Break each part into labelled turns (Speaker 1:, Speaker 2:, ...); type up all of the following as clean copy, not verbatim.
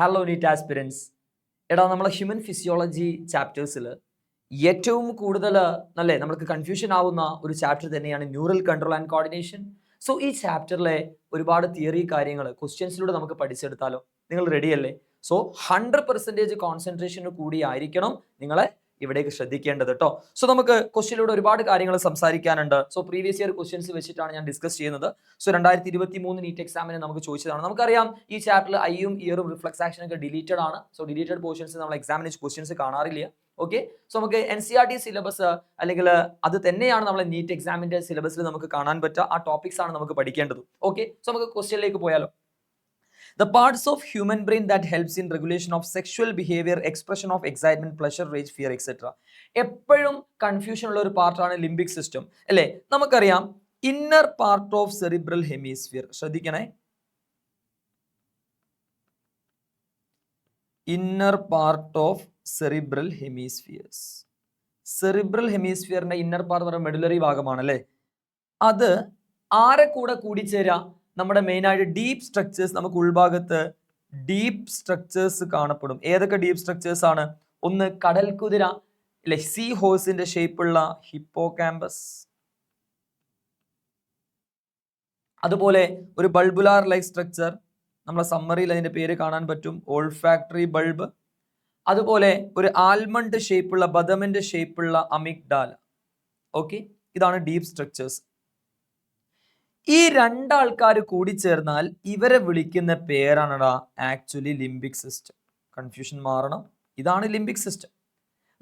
Speaker 1: Hello NEET aspirants. നമ്മളെ human physiology ചാപ്റ്റേഴ്സിൽ ഏറ്റവും കൂടുതൽ നമ്മൾക്ക് കൺഫ്യൂഷൻ ആവുന്ന ഒരു ചാപ്റ്റർ തന്നെയാണ് neural control and coordination. So ഈ ചാപ്റ്ററിലെ ഒരുപാട് തിയറി കാര്യങ്ങൾ ക്വസ്റ്റ്യൻസിലൂടെ നമുക്ക് പഠിച്ചെടുത്താലോ? നിങ്ങൾ റെഡിയല്ലേ? സോ 100% കോൺസെൻട്രേഷന് കൂടി ആയിരിക്കണം നിങ്ങളെ ഇവിടേക്ക് ശ്രദ്ധിക്കേണ്ടത് കേട്ടോ. സോ നമുക്ക് ക്വസ്റ്റ്യനിലൂടെ ഒരുപാട് കാര്യങ്ങൾ സംസാരിക്കാനുണ്ട്. സോ പ്രീവിയസ് ഇയർ ക്വസ്റ്റ്യൻസ് വെച്ചിട്ടാണ് ഞാൻ ഡിസ്കസ് ചെയ്യുന്നത്. സോ 2023 നീറ്റ് എക്സാമിന് നമുക്ക് ചോദിച്ചതാണ്. നമുക്കറിയാം ഈ ചാപ്റ്ററിൽ ഐയും ഇയറും റിഫ്ലക്സ് ആക്ഷൻ ഒക്കെ ഡിലീറ്റഡ് ആണ്. സോ ഡിലീറ്റഡ് പോർഷൻസ് നമ്മൾ എക്സാമിന് ക്വസ്റ്റ്യൻസ് കാണാറില്ല. ഓക്കെ, സോ നമുക്ക് NCERT സിലബസ് അല്ലെങ്കിൽ അത് തന്നെയാണ് നമ്മളെ നീറ്റ് എക്സാമിന്റെ സിലബസിൽ നമുക്ക് കാണാൻ പറ്റുക. ആ ടോപ്പിക്സ് ആണ് നമുക്ക് പഠിക്കേണ്ടത്. ഓക്കെ, സോ നമുക്ക് ക്വസ്റ്റ്യനിലേക്ക് പോയാലോ? The parts of human brain that helps in regulation of sexual behavior, expression of excitement, pleasure, rage, fear, etc. എപ്പോഴും കൺഫ്യൂഷൻ ഉള്ള ഒരു പാർട്ടാണ് ലിംബിക് സിസ്റ്റം അല്ലേ? നമുക്കറിയാം inner part of cerebral hemisphere. ശ്രദ്ധിക്കണേ, inner part of cerebral hemispheres. Cerebral ഹെമിസ്ഫിയറിന്റെ inner part എന്ന് പറയുന്നത് മെഡുലറി ഭാഗമാണ് അല്ലേ? അത് ആരെ കൂടെ കൂടിച്ചേരാ? നമ്മുടെ മെയിൻ ആയിട്ട് ഡീപ്പ് സ്ട്രക്ചേഴ്സ്. നമുക്ക് ഉൾഭാഗത്ത് ഡീപ്പ് സ്ട്രക്ചേഴ്സ് കാണപ്പെടും. ഏതൊക്കെ ഡീപ്പ് സ്ട്രക്ചേഴ്സ് ആണ്? ഒന്ന് കടൽ കുതിര അല്ലെ, സീ ഹോഴ്സിന്റെ ഷേപ്പുള്ള ഹിപ്പോകാമ്പസ്. അതുപോലെ ഒരു ബൾബുലാർ ലൈക്ക് സ്ട്രക്ചർ, നമ്മളെ സമ്മറിയിൽ അതിന്റെ പേര് കാണാൻ പറ്റും, ഓൾഫാക്ടറി ബൾബ്. അതുപോലെ ഒരു ആൽമണ്ട് ഷേപ്പുള്ള ബദമിന്റെ ഷേപ്പുള്ള അമിഗ്ഡാല. ഓക്കെ, ഇതാണ് ഡീപ്പ് സ്ട്രക്ചേഴ്സ്. ഈ രണ്ടാൾക്കാർ കൂടി ചേർന്നാൽ ഇവരെ വിളിക്കുന്ന പേരാണടാ ആക്ച്വലി ലിംബിക് സിസ്റ്റം. കൺഫ്യൂഷൻ മാറണം, ഇതാണ് ലിംബിക് സിസ്റ്റം.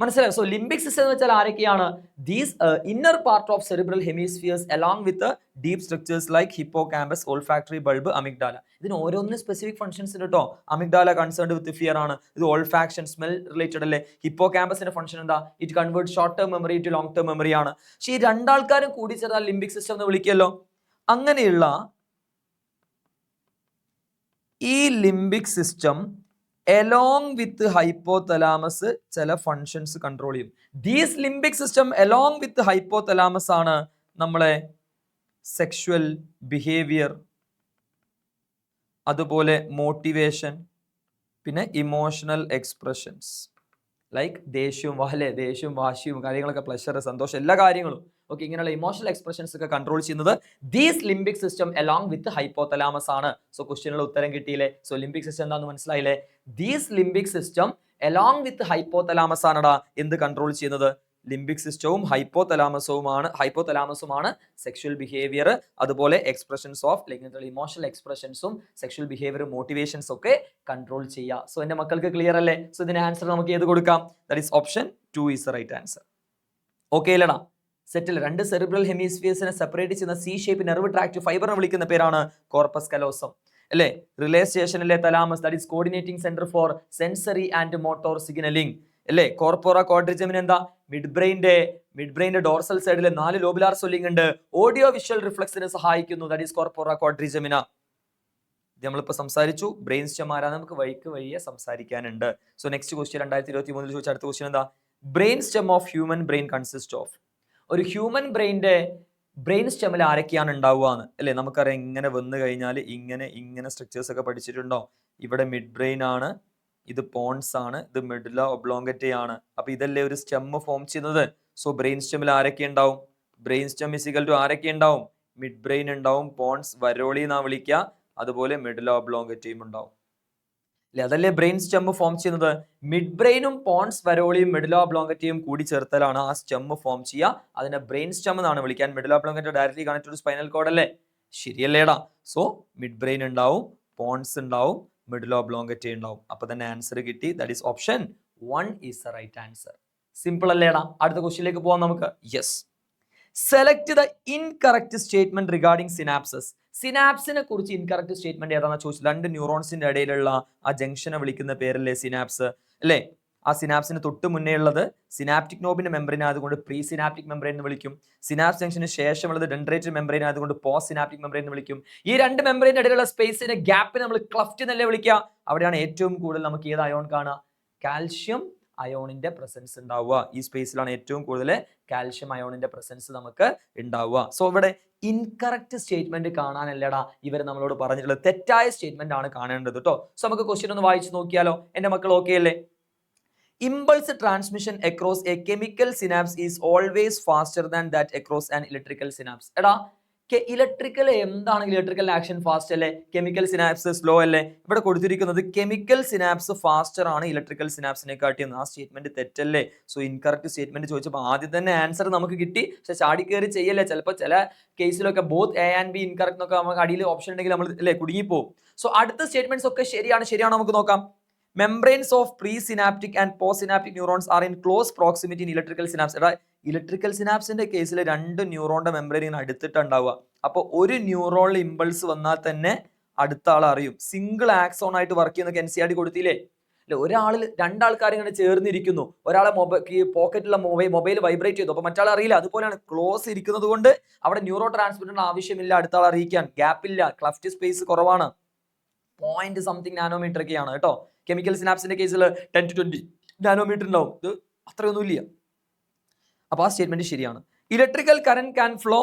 Speaker 1: മനസ്സിലായോ? സോ ലിംബിക് സിസ്റ്റം എന്ന് വെച്ചാൽ ആരൊക്കെയാണ്? These inner part of cerebral hemispheres along with deep structures like hippocampus, olfactory bulb, amygdala. ഇതിന് ഓരോന്നിനും സ്പെസിഫിക് ഫംഗ്ഷൻസ് ഉണ്ട് കേട്ടോ. അമിഗ്ഡാല കൺസേൺഡ് വിത്ത് ഫിയർ ആണ്. ഇത് ഓൾഫാക്ഷൻ സ്മെൽ റിലേറ്റഡ് അല്ലേ? ഹിപ്പോകാമ്പസിന്റെ ഫംഗ്ഷൻ എന്താ? It convert short term memory to long term memory ആണ്. പക്ഷേ ഈ രണ്ടാൾക്കാരും കൂടി ചേർന്നാൽ ലിംബിക് സിസ്റ്റം എന്ന് വിളിക്കുമല്ലോ. അങ്ങനെയുള്ള ഈ limbic system along with hypothalamus ചില ഫങ്ഷൻസ് കൺട്രോൾ ചെയ്യും. These limbic system along with hypothalamus ആണ് നമ്മളെ സെക്ഷുവൽ ബിഹേവിയർ, അതുപോലെ മോട്ടിവേഷൻ, പിന്നെ ഇമോഷണൽ എക്സ്പ്രഷൻസ് ലൈക്ക് ദേഷ്യവും വാശിയും കാര്യങ്ങളൊക്കെ, പ്ലഷർ, സന്തോഷം, എല്ലാ കാര്യങ്ങളും. ഓക്കെ, ഇങ്ങനെയുള്ള ഇമോഷണൽ എക്സ്പ്രഷൻസ് ഒക്കെ കൺട്രോൾ ചെയ്യുന്നത് these limbic system along with hypothalamus ആണ്. സോ ക്വസ്റ്റ്യനുള്ള ഉത്തരം കിട്ടിയില്ലേ? സോ ലിംബിക് സിസ്റ്റം എന്താണെന്ന് മനസ്സിലായില്ലേ? These limbic system along with hypothalamus ആണടാ എന്ത് കൺട്രോൾ ചെയ്യുന്നത്? ലിംബിക് സിസ്റ്റവും ഹൈപ്പോതലാമസുമാണ് സെക്ഷൽ ബിഹേവിയർ, അതുപോലെ എക്സ്പ്രഷൻസ് ഓഫ് ഇമോഷണൽ എക്സ്പ്രഷൻസും സെക്ഷൽ ബിഹേവിയർ, മോട്ടിവേഷൻസ് ഒക്കെ കൺട്രോൾ ചെയ്യുക. സോ എന്റെ മക്കൾക്ക് ക്ലിയർ അല്ലേ? സോ ഇതിന്റെ ആൻസർ നമുക്ക് ഏത് കൊടുക്കാം? That is option 2 is the right answer. Okay അല്ലടാ? സെറ്റിൽ രണ്ട് സെറിബ്രൽ ഹെമിസ്ഫിയേഴ്സിനെ സെപ്പറേറ്റ് ചെയ്യുന്ന സി ഷേപ്പ് നെർവ് ട്രാക്ട് ഫൈബറിനെ വിളിക്കുന്ന പേരാണ് കോർപ്പസ് കലോസം അല്ലേ? റിലേ സ്റ്റേഷനിലെ thalamus, that is coordinating centre for sensory and motor signalling അല്ലേ? കോർപ്പോറ ക്വാഡ്രിജമിന് എന്താ? മിഡ് ബ്രെയിന്റെ ഡോർസൽ സൈഡിൽ 4 ലോബുലാർ സ്വെല്ലിംഗ് ഉണ്ട്. ഓഡിയോ വിഷ്വൽ റിഫ്ലക്സിന് സഹായിക്കുന്നു. That is corpora quadrigemina. ഇത് നമ്മളിപ്പോൾ സംസാരിച്ചു. ബ്രെയിൻ സ്റ്റെം ആരാ? നമുക്ക് വഴിയെ സംസാരിക്കാനുണ്ട്. സോ നെക്സ്റ്റ് ക്വസ്റ്റ്യൻ 2023 ചോദിച്ച അടുത്ത ക്വസ്റ്റ്യൻ എന്താ? Brain stem of human brain consist of. ഒരു ഹ്യൂമൻ ബ്രെയിന്റെ ബ്രെയിൻ സ്റ്റെമിൽ ആരൊക്കെയാണ് ഉണ്ടാവുക എന്ന് അല്ലേ? നമുക്കറിയാം, ഇങ്ങനെ വന്നു കഴിഞ്ഞാൽ ഇങ്ങനെ സ്ട്രക്ചേഴ്സ് ഒക്കെ പഠിച്ചിട്ടുണ്ടോ? ഇവിടെ മിഡ് ബ്രെയിൻ ആണ്, ഇത് പോൺസ് ആണ്, ഇത് മെഡുല ഒബ്ലോങ്കറ്റ ആണ്. അപ്പൊ ഇതല്ലേ ഒരു സ്റ്റെം ഫോം ചെയ്യുന്നത്. സോ ബ്രെയിൻ സ്റ്റെമിൽ ആരൊക്കെ ഉണ്ടാവും? Brain stem is equal to ആരൊക്കെ ഉണ്ടാവും? മിഡ് ബ്രെയിൻ ഉണ്ടാവും, പോൺസ് വരോളി എന്നാ വിളിക്കുക, അതുപോലെ മെഡുല ഒബ്ലോങ്കറ്റയും ഉണ്ടാവും. അതല്ലേ ബ്രെയിൻ സ്റ്റെം ഫോം ചെയ്യുന്നത്? മിഡ് ബ്രെയിനും പോൺസ് വരോളിയും മെഡുല ഒബ്ലോങ്കറ്റയും കൂടി ചേർത്തലാണ് ആ സ്റ്റെം ഫോം ചെയ്യുക. അതിനെ ബ്രെയിൻ സ്റ്റെം എന്നാണ് വിളിക്കാൻ. Medulla oblongata directly connect to spinal cord അല്ലേ? ശരിയല്ലേടാ? സോ മിഡ് ബ്രെയിൻ ഉണ്ടാവും, പോൺസ് ഉണ്ടാവും, മെഡുല ഒബ്ലോങ്കറ്റ ഉണ്ടാവും. അപ്പൊ തന്നെ ആൻസർ കിട്ടി. That is option 1 is the right answer. Simple അല്ലേടാ? അടുത്ത ക്വസ്റ്റ്യനിലേക്ക് പോവാം നമുക്ക്. Yes, select the incorrect statement regarding synapses. സിനാപ്സിനെ കുറിച്ച് ഇൻകറക്റ്റ് സ്റ്റേറ്റ്മെന്റ് ഏതാണെന്ന് ചോദിച്ചത്. 2 ന്യൂറോൺസിന്റെ ഇടയിലുള്ള ആ ജംഗ്ഷനെ വിളിക്കുന്ന പേരല്ലേ സിനാപ്സ് അല്ലേ? ആ സിനാപ്സിന് തൊട്ട് മുന്നേ ഉള്ളത് സിനാപ്റ്റിക് നോബിന്റെ മെംബ്രെയിൻ ആയതുകൊണ്ട് പ്രീ സിനാപ്റ്റിക് മെംബ്രെയിൻ എന്ന് വിളിക്കും. സിനാപ്സ് ജംഗ്ഷന് ശേഷമുള്ളത് ഡെൻഡ്രേറ്റഡ് മെംബ്രെയിൻ ആയതുകൊണ്ട് പോസ്റ്റ് സിനാപ്റ്റിക് മെംബ്രെയിൻ എന്ന് വിളിക്കും. ഈ 2 മെംബ്രെയിന്റെ ഇടയിലുള്ള സ്പേസിന്റെ ഗ്യാപ്പിനെ നമ്മൾ ക്ലഫ്റ്റ് എന്നല്ലേ വിളിക്കുക. അവിടെയാണ് ഏറ്റവും കൂടുതൽ നമുക്ക് ഏത് അയോൺ കാണുക? കാൽഷ്യം അയോണിന്റെ പ്രസൻസ് ഉണ്ടാവുക. ഈ സ്പേസിലാണ് ഏറ്റവും കൂടുതൽ കാൽഷ്യം അയോണിന്റെ പ്രസൻസ് നമുക്ക് ഉണ്ടാവുക. സോ ഇവിടെ ഇൻകറക്റ്റ് സ്റ്റേറ്റ്മെന്റ് കാണാനല്ലടാ ഇവർ നമ്മളോട് പറഞ്ഞിട്ടുള്ളത്, തെറ്റായ സ്റ്റേറ്റ്മെന്റ് ആണ് കാണേണ്ടത് കേട്ടോ. സോ നമുക്ക് ക്വസ്റ്റ്യൻ ഒന്ന് വായിച്ചു നോക്കിയാലോ? എന്റെ മക്കൾ ഓക്കെ അല്ലേ? Impulse transmission across a chemical synapse is always faster than that across an electrical synapse. എടാ ഇലക്ട്രിക്കൽ എന്താണെങ്കിലും ഇലക്ട്രിക്കൽ ആക്ഷൻ ഫാസ്റ്റ് അല്ലേ, കെമിക്കൽ സിനാപ്സ് സ്ലോ അല്ലേ? ഇവിടെ കൊടുത്തിരിക്കുന്നത് കെമിക്കൽ സിനാപ്സ് ഫാസ്റ്റർ ആണ് ഇലക്ട്രിക്കൽ സിനാപ്സിനെ കാട്ടിയെന്ന്. ആ സ്റ്റേറ്റ്മെന്റ് തെറ്റല്ലേ? സോ ഇൻകറക്റ്റ് സ്റ്റേറ്റ്മെന്റ് ചോദിച്ചപ്പോൾ ആദ്യം തന്നെ ആൻസർ നമുക്ക് കിട്ടി. പക്ഷെ ചാടി കയറി ചെയ്യല്ലേ, ചിലപ്പോൾ ചില കേസിലൊക്കെ both A and B incorrect എന്നൊക്കെ നമുക്ക് അടിയിൽ ഓപ്ഷൻ ഉണ്ടെങ്കിൽ നമ്മൾ അല്ലേ കുടുങ്ങിപ്പോവും. സോ അടുത്ത സ്റ്റേറ്റ്മെന്റ്സ് ഒക്കെ ശരിയാണോ നമുക്ക് നോക്കാം. Membranes of presynaptic and postsynaptic neurons are in close proximity in electrical synapse. Electrical സിനാപ്സിന്റെ കേസിൽ രണ്ട് ന്യൂറോണിന്റെ മെംബ്രെയിൻ ഇങ്ങനെ അടുത്തിട്ടുണ്ടാവുക. അപ്പോൾ ഒരു ന്യൂറോണിൽ ഇമ്പൾസ് വന്നാൽ തന്നെ അടുത്ത ആൾ അറിയും. സിംഗിൾ ആക്സോൺ ആയിട്ട് വർക്ക് ചെയ്യുന്ന NCERT കൊടുത്തില്ലേ? അല്ലെ, ഒരാളിൽ രണ്ടാൾക്കാർ ഇങ്ങനെ ചേർന്നിരിക്കുന്നു, ഒരാളെ പോക്കറ്റിലുള്ള മൊബൈൽ വൈബ്രേറ്റ് ചെയ്തു, അപ്പൊ മറ്റാൾ അറിയില്ല. അതുപോലെയാണ് ക്ലോസ് ഇരിക്കുന്നത് കൊണ്ട് അവിടെ ന്യൂറോ ട്രാൻസ്മിറ്ററിന് ആവശ്യമില്ല അടുത്ത ആൾ അറിയിക്കാൻ, ഗ്യാപ്പില്ല, ക്ലഫ്റ്റ് സ്പേസ് കുറവാണ്, 0.something നാനോമീറ്റർ ഒക്കെയാണ് കേട്ടോ. കെമിക്കൽ സിനാപ്സിന്റെ കേസിൽ 10 to 20 നാനോമീറ്റർ ഉണ്ടാവും, ഇത് അത്രയൊന്നുമില്ല. അപ്പൊ ആ സ്റ്റേറ്റ്മെന്റ് ശരിയാണ്. Electrical current can flow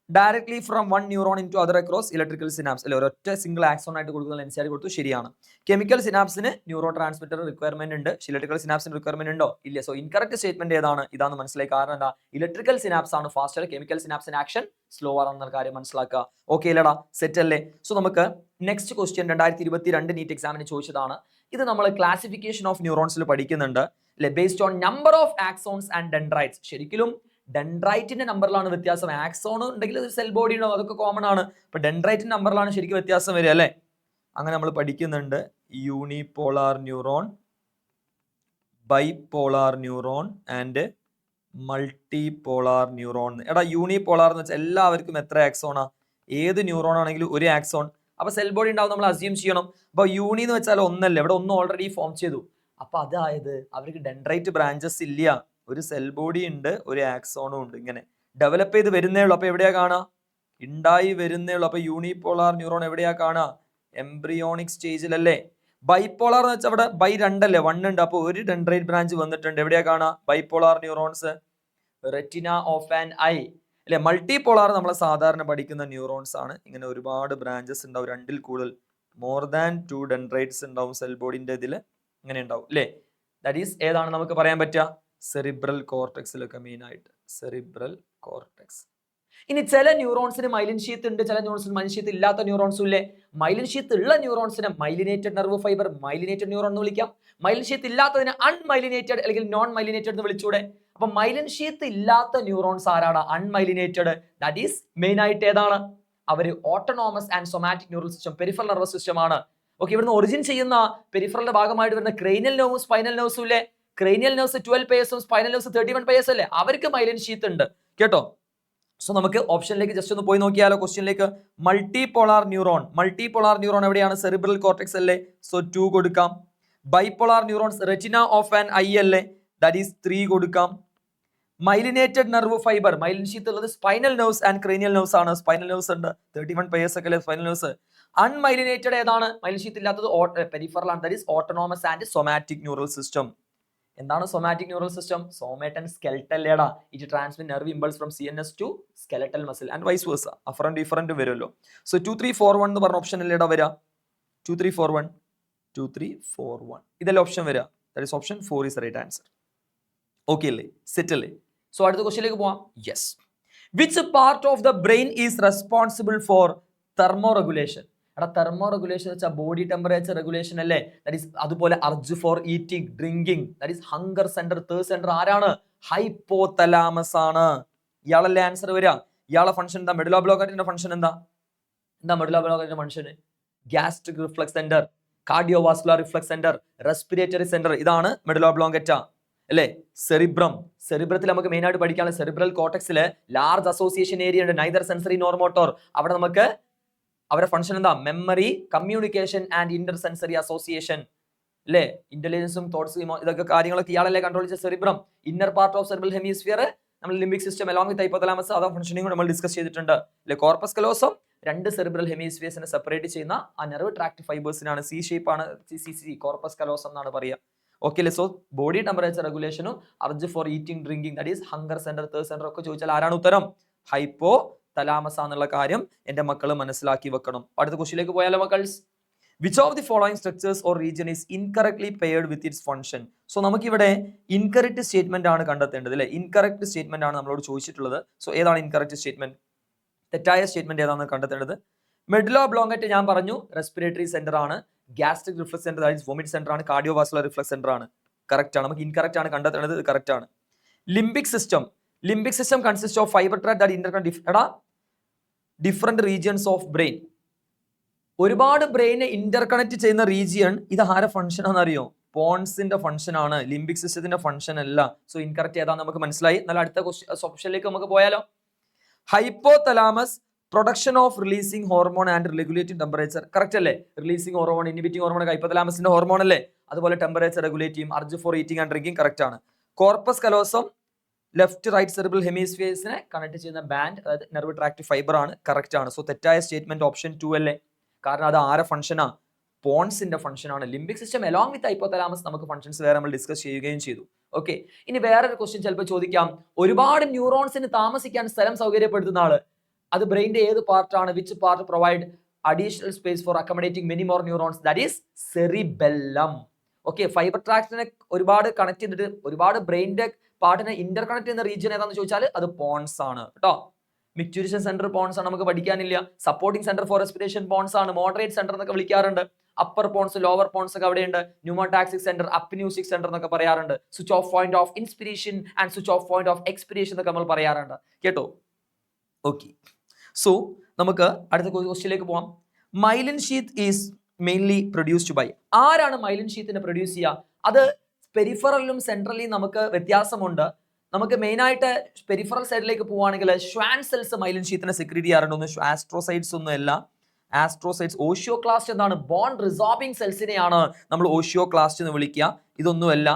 Speaker 1: directly from one neuron into other across electrical synapse. അല്ലെ, ഒരൊറ്റ സിംഗിൾ ആക്സോൺ ആയിട്ട് കൊടുക്കുന്ന NCERT കൊടുത്തു, ശരിയാണ്. കെമിക്കൽ സിനാപ്സിന് ന്യൂറോ ട്രാൻസ്മിറ്റർ റിക്വയർമെന്റ് ഉണ്ട്, ഇലക്ട്രിക്കൽ സിനാപ്സിന് റിക്വയർമെന്റ് ഉണ്ടോ? ഇല്ല. സോ ഇൻകറക്റ്റ് സ്റ്റേറ്റ്മെന്റ് ഏതാണ്? ഇതാന്ന് മനസ്സിലായി. കാരണം എന്താ? ഇലക്ട്രിക്കൽ സിനാപ്സ് ആണ് ഫാസ്റ്റർ, കെമിക്കൽ സിനാപ്സിന് ആക്ഷൻ സ്ലോവർ ആണെന്ന കാര്യം മനസ്സിലാക്കുക. ഓക്കെ അല്ലേടാ, സെറ്റ് അല്ലേ? സോ നമുക്ക് നെക്സ്റ്റ് ക്വസ്റ്റ്യൻ 2022 നീറ്റ് എക്സാമിന് ചോദിച്ചതാണ്. ഇത് നമ്മൾ ക്ലാസിഫിക്കേഷൻ ഓഫ് ന്യൂറോൺസിൽ പഠിക്കുന്നുണ്ട് അല്ലെ, based on number of axons and dendrites. ശരിക്കും ഡെൻഡ്രൈറ്റിന്റെ നമ്പറിലാണ് വ്യത്യാസം. ആക്സോൺ ഉണ്ടെങ്കിൽ ഒരു സെൽ ബോഡി ഉണ്ടാവും, അതൊക്കെ കോമൺ ആണ്. അപ്പൊ ഡെൻഡ്രൈറ്റിന്റെ നമ്പറിലാണ് ശരിക്കും വ്യത്യാസം വരിക അല്ലെ. അങ്ങനെ നമ്മൾ പഠിക്കുന്നുണ്ട് unipolar neuron, bipolar neuron and multipolar neuron. എടാ യൂണിപോളാർ എന്ന് വെച്ചാൽ എല്ലാവർക്കും എത്ര ആക്സോണാ? ഏത് ന്യൂറോൺ ആണെങ്കിലും ഒരു ആക്സോൺ. അപ്പൊ സെൽ ബോഡി ഉണ്ടാവും, നമ്മൾ അസ്യൂം ചെയ്യണം. അപ്പൊ യൂണി എന്ന് വെച്ചാൽ ഒന്നല്ലേ, ഇവിടെ ഒന്ന് ഓൾറെഡി ഫോം ചെയ്തു. അപ്പൊ അതായത് അവർക്ക് ഡെൻഡ്രൈറ്റ് ബ്രാഞ്ചസ് ഇല്ല, ഒരു സെൽ ബോഡി ഉണ്ട്, ഒരു ആക്സോണും ഉണ്ട്. ഇങ്ങനെ ഡെവലപ്പ് ചെയ്ത് വരുന്നേ ഉള്ളൂ. അപ്പൊ എവിടെയാ കാണാ? ഉണ്ടായി വരുന്നേ ഉള്ളൂ. അപ്പൊ യൂണിപോളാർ ന്യൂറോൺ എവിടെയാ കാണാ? എംബ്രിയോണിക് സ്റ്റേജിലല്ലേ. ബൈപോളാർ എന്ന് വെച്ചാൽ അവിടെ ബൈ രണ്ടല്ലേ, 1 ഉണ്ട്. അപ്പൊ ഒരു ഡെൻഡ്രൈറ്റ് ബ്രാഞ്ച് വന്നിട്ടുണ്ട്. എവിടെയാ കാണാ? Bipolar neurons retina of an I അല്ലെ. മൾട്ടിപോളാർ നമ്മൾ സാധാരണ പഠിക്കുന്ന ന്യൂറോൺസ് ആണ്. ഇങ്ങനെ ഒരുപാട് ബ്രാഞ്ചസ് ഉണ്ടാവും, 2ൽ കൂടുതൽ, മോർ ദാൻ 2 ഡെൻഡ്രൈറ്റ്സ് ഉണ്ടാവും സെൽ ബോഡിന്റെ ഇതിൽ, ഇങ്ങനെ ഉണ്ടാവും അല്ലേ. ദാറ്റ് ഈസ് ഏതാണ് നമുക്ക് പറയാൻ പറ്റുക? സെറിബ്രൽ കോർട്ടെക്സിലൊക്കെ മെയിൻ ആയിട്ട് സെറിബ്രൽ കോർട്ടെക്സ്. ഇനി ചില ന്യൂറോൺസിന് മൈലിൻ ഷീത്ത് ഉണ്ട്, ചില ന്യൂറോൺസിന് മൈലിൻ ഷീത്ത് ഇല്ലാത്ത ന്യൂറോൺസും ഇല്ലേ. മൈലിൻ ഷീത്ത് ഉള്ള ന്യൂറോൺസിനെ myelinated nerve fibre, myelinated neuron എന്ന് വിളിക്കാം. മൈലിൻ ഷീത്ത് ഇല്ലാത്തതിനെ അൺമൈലിനേറ്റഡ് അല്ലെങ്കിൽ നോൺ മൈലിനേറ്റഡ് എന്ന് വിളിച്ചൂടെ. അപ്പൊ മൈലിൻ ഷീത്ത് ഇല്ലാത്ത ന്യൂറോൺസ് ആരാണ്? അൺമൈലിനേറ്റഡ്. ദാറ്റ് ഈസ് മെയിൻ ആയിട്ട് ഏതാണ്? അവര് autonomous and somatic neural system, peripheral nervous system ആണ്. ഓക്കെ, ഇവിടുന്ന് ഒറിജിൻ ചെയ്യുന്ന പെരിഫറലിന്റെ ഭാഗമായിട്ട് വരുന്ന ക്രേനിയൽ നെർവും സ്പൈനൽ നെർവ്സും ഇല്ലേ. ക്രേനിയൽ നെർവ്സ് 12 പെയർസും സ്പൈനൽ നെർവ്സ് 31 പെയർസ് അല്ലേ, അവർക്ക് മൈലിൻ ഷീത്ത് ഉണ്ട് കേട്ടോ. സോ നമുക്ക് ഓപ്ഷനിലേക്ക് ജസ്റ്റ് ഒന്ന് പോയി നോക്കിയാലോ, ക്വസ്റ്റ്യനിലേക്ക്. മൾട്ടിപോളാർ ന്യൂറോൺ എവിടെയാണ്? സെറിബ്രൽ കോർട്ടെക്സ് അല്ലേ, സോ 2 കൊടുക്കാം. Bipolar neurons retina of an eye അല്ലേ, ദാറ്റ് ഈസ് 3 കൊടുക്കാം. Myelinated nerve fibre, myelin sheath ഉള്ളത് spinal nerves and cranial nerves ആണ്. സ്പൈനൽ നെർവ്സ് ഉണ്ട്, 31 പെയർസ് ഒക്കെ അല്ലേ സ്പൈനൽ നെർവ്സ്. അൺമൈലിനേറ്റഡ് ഏതാണ്? മൈലിൻ ഷീത്ത് ഇല്ലാത്തത് പെരിഫറൽ ആണ്, that is autonomous and somatic neural system. എന്താണ് സൊമാറ്റിക് ന്യൂറൽ സിസ്റ്റം? സോമേറ്റ് ആൻഡ് സ്കെലറ്റൽ ലേടാ. It transmit nerve impulse from CNS to skeletal muscle and vice versa. Afferent different വരുമല്ലോ. So 2 3 4 1 എന്ന് പറഞ്ഞ option അല്ലേടാ വരാ. 2 3 4 1 2 3 4 1 ഇതല്ലേ ഓപ്ഷൻ വരാ. That is option 4 is right answer. Okay അല്ലേ, സെറ്റ് അല്ലേ? സോ അടുത്ത ക്വസ്റ്റ്യനിലേക്ക് പോവാം. Yes. Which part of the brain is responsible for thermoregulation? എടാ തെർമോ റെഗുലേഷൻ വെച്ചാൽ ബോഡി ടെമ്പറേച്ചർ റെഗുലേഷൻ അല്ലേ. ദാറ്റ് ഈസ് അതുപോലെ urge for eating, drinking, that is hunger centre, thirst centre ആരാണ്? ഹൈപ്പോതലാമസ് ആണ്. ഇയാളല്ലേ ആൻസർ വരിക. ഇയാളെ ഫംഗ്ഷൻ എന്താ? മെഡുല ഒബ്ലോങ്കേറ്റയുടെ ഫംഗ്ഷൻ എന്താ? മെഡുല ഒബ്ലോങ്കേറ്റയുടെ function? Gastric reflex centre, cardiovascular reflex centre, respiratory centre. ഇതാണ് മെഡുല ഒബ്ലോങ്കേറ്റ അല്ലേ. സെറിബ്രത്തിൽ നമുക്ക് മെയിൻ ആയിട്ട് പഠിക്കാനുള്ള സെറിബ്രൽ കോർട്ടെക്സില് ലാർജ് അസോസിയേഷൻ ഏരിയ ഉണ്ട്, നൈദർ സെൻസറി നോർ മോട്ടോർ. അവിടെ നമുക്ക് അവരുടെ ഫംഗ്ഷൻ എന്താ? Memory, communication and inter sensory association അല്ലേ. ഇന്റലിജൻസും തോട്ട്സും ഇതൊക്കെ കാര്യങ്ങളൊക്കെ ഇയാളല്ലേ കൺട്രോൾ ചെയ്ത cerebrum. Inner part of cerebral hemisphere നമ്മൾ limbic system along with hypothalamus, അതാ ഫംഗ്ഷനിങ് നമ്മൾ ഡിസ്കസ് ചെയ്തിട്ടുണ്ട് അല്ലേ. കോർപ്പസ് കലോസം 2 സെറിബ്രൽ ഹെമിസ്ഫിയേഴ്സിനെ സെപ്പറേറ്റ് ചെയ്യുന്ന ആ നെർവ് ട്രാക്ട് ഫൈബേഴ്സിനാണ്, C ഷേപ്പ് ആണ്, കോർപ്പസ് കലോസം എന്നാണ് പറയുക. ഓക്കെ അല്ലേ. സോ ബോഡി ടെമ്പറേച്ചർ റെഗുലേഷനും urge for eating, drinking, that is hunger centre, thirst centre ഒക്കെ ചോദിച്ചാൽ ആരാണ് ഉത്തരം? ഹൈപ്പോ തലാമസ് ആണെന്നുള്ള കാര്യം എൻ്റെ മക്കൾ മനസ്സിലാക്കി വെക്കണം. അടുത്ത ക്വസ്റ്റ്യനിലേക്ക് പോയാലോ മക്കൾസ്? Which of the following structures or region is incorrectly paired with its function? So നമുക്കിവിടെ ഇൻകറക്റ്റ് സ്റ്റേറ്റ്മെന്റ് ആണ് കണ്ടെത്തേണ്ടത് അല്ലെ. ഇൻകറക്റ്റ് സ്റ്റേറ്റ്മെന്റ് ആണ് നമ്മളോട് ചോദിച്ചിട്ടുള്ളത്. സോ ഏതാണ് ഇൻകറക്റ്റ് സ്റ്റേറ്റ്മെന്റ്? തെറ്റായ സ്റ്റേറ്റ്മെന്റ് ഏതാണെന്ന് കണ്ടെത്തേണ്ടത്. മെഡുല ഒബ്ലോങ്കറ്റ് ഞാൻ പറഞ്ഞു റെസ്പിറേറ്ററി സെന്റർ ആണ്. Gastric reflex centre that is vomit centre ആണ്. കാർഡിയോവാസ്കുലർ റിഫ്ലക്സ് സെന്റർ ആണ്. കറക്റ്റ് ആണ്. നമുക്ക് ഇൻകറക്റ്റ് ആണ് കണ്ടെത്തേണ്ടത്. ഇത് കറക്റ്റ് ആണ്. Limbic system consist of fibre tract that interconnect different regions of brain. ഒരുപാട് ബ്രെയിനെ ഇന്റർകണക്ട് ചെയ്യുന്ന റീജിയൻ. ഇത് ആരെ ഫംഗ്ഷൻ ആണെന്ന് അറിയോ? പോൺസിന്റെ ഫംഗ്ഷൻ ആണ്, ലിംബിക് സിസ്റ്റത്തിന്റെ ഫംഗ്ഷൻ അല്ല. സോ ഇൻകറക്റ്റ് ഏതാ നമുക്ക് മനസ്സിലായി. എന്നാൽ അടുത്ത ഓപ്ഷനിലേക്ക് നമുക്ക് പോയാലോ? Hypothalamus production of releasing hormone and regulating temperature. Correct അല്ലേ? റിലീസിംഗ് ഹോർമോൺ, ഇൻഹിബിറ്റിംഗ് ഹോർമോൺ ഹൈപ്പോതലാമസിന്റെ ഹോർമോൺ അല്ലേ? അതുപോലെ ടെമ്പറേച്ചർ റെഗുലേറ്റ് ചെയ്യും. Urge for eating and drinking correct ആണ്. Corpus callosum left right cerebral ഹെമിസ്ഫിയേഴ്സിനെ കണക്ട് ചെയ്യുന്ന ബാൻഡ്, അതായത് നെർവ് ട്രാക്ട് ഫൈബർ ആണ്. കറക്റ്റ് ആണ്. സോ തെറ്റായ സ്റ്റേറ്റ്മെന്റ് ഓപ്ഷൻ 2 അല്ലേ? കാരണം അത് ആരെ ഫംഗ്ഷനാ? പോൺസിന്റെ ഫംഗ്ഷൻ ആണ്. Limbic system along with hypothalamus നമുക്ക് ഫംഗ്ഷൻസ് വേറെ നമ്മൾ ഡിസ്കസ് ചെയ്യുകയും ചെയ്തു. ഓക്കെ, ഇനി വേറൊരു ക്വസ്റ്റ്യൻ ചിലപ്പോൾ ചോദിക്കാം. ഒരുപാട് ന്യൂറോൺസിന് താമസിക്കാൻ സ്ഥലം സൗകര്യപ്പെടുത്തുന്ന ആള്, അത് ബ്രെയിൻ്റെ ഏത് പാർട്ടാണ്? Which part provide additional space for accommodating many more neurons? That is cerebellum. Okay, fibre ട്രാക്റ്റിനെ ഒരുപാട് കണക്ട് ചെയ്തിട്ട് ഒരുപാട് ബ്രെയിൻ്റെ പാർട്ടിനെ ഇന്റർകണക്ട് ചെയ്യുന്ന റീജിയൻ ഏതാണെന്ന് ചോദിച്ചാൽ അത് പോൺസ് ആണ് കേട്ടോ. മിക്ചുരിഷൻ സെന്റർ പോൺസ് ആണ്, നമുക്ക് പഠിക്കാനില്ല. Supporting centre for respiration pons ആണ്. മോഡറേറ്റ് സെന്റർ എന്നൊക്കെ വിളിക്കാറുണ്ട്. അപ്പർ പോൺസ്, ലോവർ പോൺസ് ഒക്കെ അവിടെയുണ്ട്. ന്യൂമോടാക്സിക് സെന്റർ, അപ്ന്യൂസിക് സെന്റർ എന്നൊക്കെ പറയാറുണ്ട്. Switch off point of inspiration and switch off point of expiration എന്നൊക്കെ നമ്മൾ പറയാറുണ്ട് കേട്ടോ. ഓക്കെ, സോ നമുക്ക് അടുത്ത ക്വസ്റ്റ്യനിലേക്ക് പോവാം. Myelin sheath is mainly produced by. ആരാണ് മൈലിൻ ഷീത്തിനെ പ്രൊഡ്യൂസ് ചെയ്യുക? അത് പെരിഫറലിലും സെൻട്രലിലും നമുക്ക് വ്യത്യാസമുണ്ട്. നമുക്ക് മെയിൻ ആയിട്ട് പെരിഫറൽ സൈഡിലേക്ക് പോവുകയാണെങ്കിൽ ഷ്വാൻ സെൽസ് മൈലിൻ ഷീത്തിനെ സെക്രീറ്റ് ചെയ്യാറുണ്ട്. ആസ്ട്രോസൈറ്റ്സ് ഒന്നും അല്ല. ആസ്ട്രോസൈറ്റ്സ് ഓഷിയോക്ലാസ്റ്റ് എന്നാണ്. ബോൺ റിസോർബിംഗ് സെൽസിനെയാണ് നമ്മൾ ഓഷിയോക്ലാസ്റ്റ് എന്ന് വിളിക്കുക. ഇതൊന്നുമല്ല.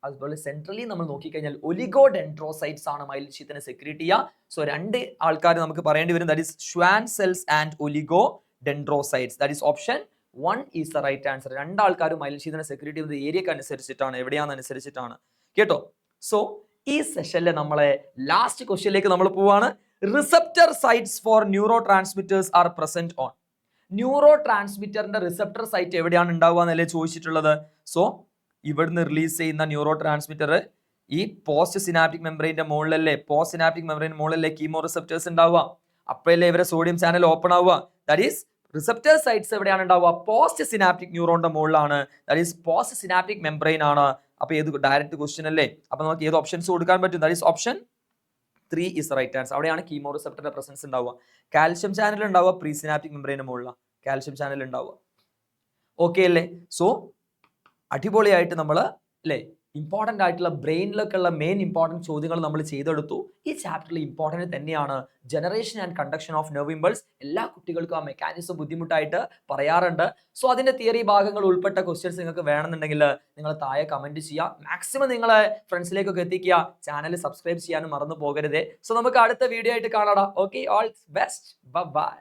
Speaker 1: അതുപോലെ സെൻട്രലി നമ്മൾ നോക്കിക്കഴിഞ്ഞാൽ ഒലിഗോഡെൻഡ്രോസൈറ്റ്സ് ആണ് മൈലിൻ ഷീത്തിനെ സെക്രീറ്റ് ചെയ്യുക. സോ രണ്ട് ആൾക്കാർ നമുക്ക് പറയേണ്ടി വരും. That is Schwann cells and oligodendrocytes. That is option 1 is the right answer. രണ്ടാൾക്കാരും മൈലിൻ ഷീത്തിനെ സെക്രീറ്റ് ചെയ്യുന്നത് ഏരിയക്ക് അനുസരിച്ചിട്ടാണ്, എവിടെയാണെന്നനുസരിച്ചിട്ടാണ് കേട്ടോ. സോ ഈ സെഷനിലെ നമ്മളെ ലാസ്റ്റ് ക്വസ്റ്റ്യനിലേക്ക് നമ്മൾ പോവാണ്. Receptor sites for neurotransmitters are present on. ന്യൂറോ ട്രാൻസ്മിറ്ററിന്റെ റിസപ്റ്റർ സൈറ്റ് എവിടെയാണ് ഉണ്ടാവുക എന്നല്ലേ ചോദിച്ചിട്ടുള്ളത്. സോ ഇവിടുന്ന് റിലീസ് ചെയ്യുന്ന ന്യൂറോ ട്രാൻസ്മിറ്റർ ഈ പോസ്റ്റ് സിനാപ്റ്റിക് മെംബ്രെയിന്റെ മുകളിലല്ലേ, പോസ്റ്റ് സിനാപ്റ്റിക് മെംബ്രെയിൻ മുകളിലല്ലേ കീമോ റിസപ്റ്റേഴ്സ് ഉണ്ടാവുക. അപ്പോഴല്ലേ ഇവരെ സോഡിയം ചാനൽ ഓപ്പൺ ആവുക. ദാറ്റ് ഈസ് റിസപ്റ്റർ സൈറ്റ്സ് എവിടെയാണ് ഉണ്ടാവുക? പോസ്റ്റ് സിനാപ്റ്റിക് ന്യൂറോണിന്റെ മുകളിലാണ്. That is post synaptic membrane ആണ്. അപ്പൊ ഏത് ഡയറക്റ്റ് ക്വസ്റ്റ്യൻ അല്ലേ? അപ്പൊ നമുക്ക് ഏത് ഓപ്ഷൻസ് കൊടുക്കാൻ പറ്റും? That is option 3 is right answer. അവിടെയാണ് കീമോ റിസപ്റ്ററിന്റെ പ്രസൻസ് ഉണ്ടാവുക. കാൽഷ്യം ചാനൽ ഉണ്ടാവുക പ്രീ സിനാപ്റ്റിക് മെംബ്രെയിന്റെ മുകളിലാണ് കാൽഷ്യം ചാനൽ ഉണ്ടാവുക. ഓക്കെ അല്ലേ? സോ അടിപൊളിയായിട്ട് നമ്മൾ അല്ലേ ഇമ്പോർട്ടൻ്റ് ആയിട്ടുള്ള ബ്രെയിനിലൊക്കെ ഉള്ള മെയിൻ ഇമ്പോർട്ടൻറ്റ് ചോദ്യങ്ങൾ നമ്മൾ ചെയ്തെടുത്തു. ഈ ചാപ്റ്ററിൽ ഇമ്പോർട്ടൻ്റ് തന്നെയാണ് generation and conduction of nerve impulse. എല്ലാ കുട്ടികൾക്കും ആ മെക്കാനിസം ബുദ്ധിമുട്ടായിട്ട് പറയാറുണ്ട്. സോ അതിൻ്റെ തിയറി ഭാഗങ്ങൾ ഉൾപ്പെട്ട ക്വസ്റ്റ്യൻസ് നിങ്ങൾക്ക് വേണമെന്നുണ്ടെങ്കിൽ നിങ്ങൾ താഴെ കമൻറ്റ് ചെയ്യുക. മാക്സിമം നിങ്ങളെ ഫ്രണ്ട്സിലേക്കൊക്കെ എത്തിക്കുക. ചാനൽ സബ്സ്ക്രൈബ് ചെയ്യാനും മറന്നു പോകരുതേ. സോ നമുക്ക് അടുത്ത വീഡിയോ ആയിട്ട് കാണാം. Okay, all best, by.